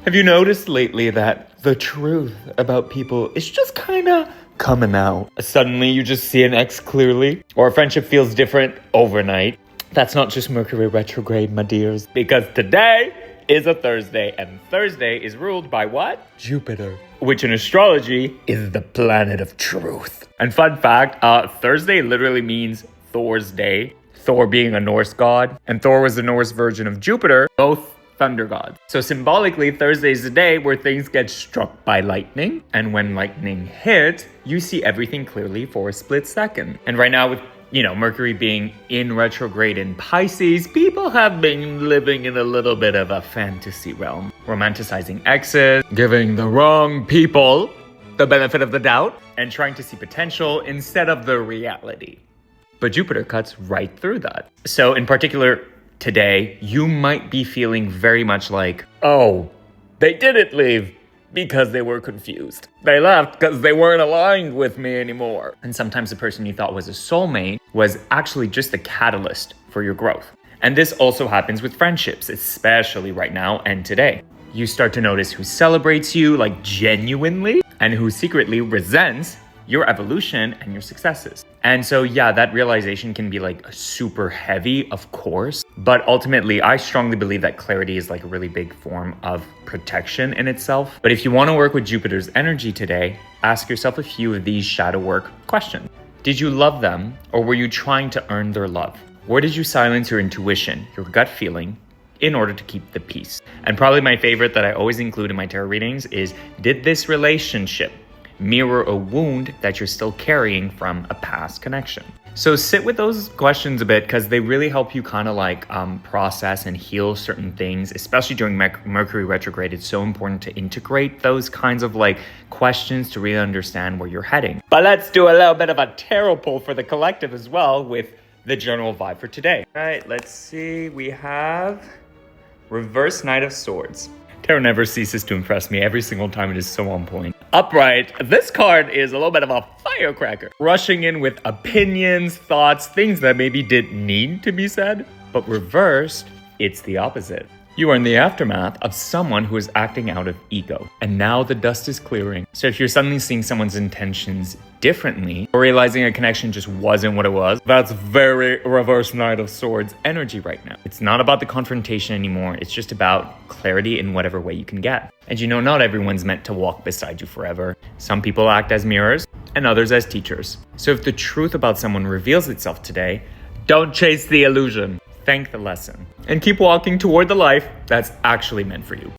Have you noticed lately that the truth about people is just kind of coming out? Suddenly you just see an ex clearly, or a friendship feels different overnight. That's not just Mercury retrograde, my dears, because today is a Thursday, and Thursday is ruled by what? Jupiter, which in astrology is the planet of truth. And fun fact, Thursday literally means Thor's day, Thor being a Norse god, and Thor was the Norse version of Jupiter, both thunder gods. So symbolically, Thursday is the day where things get struck by lightning, and when lightning hits, you see everything clearly for a split second. And right now with Mercury being in retrograde in Pisces, people have been living in a little bit of a fantasy realm, romanticizing exes, giving the wrong people the benefit of the doubt, and trying to see potential instead of the reality. But Jupiter cuts right through that. So in particular, today, you might be feeling very much like, oh, they didn't leave because they were confused. They left because they weren't aligned with me anymore. And sometimes the person you thought was a soulmate was actually just a catalyst for your growth. And this also happens with friendships, especially right now and today. You start to notice who celebrates you, like genuinely, and who secretly resents your evolution and your successes. And so, yeah, that realization can be like super heavy, of course, but ultimately I strongly believe that clarity is like a really big form of protection in itself. But if you want to work with Jupiter's energy today, ask yourself a few of these shadow work questions. Did you love them, or were you trying to earn their love? Where did you silence your intuition, your gut feeling, in order to keep the peace? And probably my favorite that I always include in my tarot readings is, did this relationship mirror a wound that you're still carrying from a past connection? So sit with those questions a bit, because they really help you kind of like process and heal certain things, especially during Mercury retrograde. It's so important to integrate those kinds of like questions to really understand where you're heading. But let's do a little bit of a tarot pull for the collective as well with the general vibe for today. All right, let's see. We have Reverse Knight of Swords. Tarot never ceases to impress me. Every single time it is so on point. Upright, this card is a little bit of a firecracker. Rushing in with opinions, thoughts, things that maybe didn't need to be said. But reversed, it's the opposite. You are in the aftermath of someone who is acting out of ego. And now the dust is clearing. So if you're suddenly seeing someone's intentions differently, or realizing a connection just wasn't what it was, that's very Reverse Knight of Swords energy right now. It's not about the confrontation anymore. It's just about clarity in whatever way you can get. And not everyone's meant to walk beside you forever. Some people act as mirrors and others as teachers. So if the truth about someone reveals itself today, don't chase the illusion. Thank the lesson. And keep walking toward the life that's actually meant for you.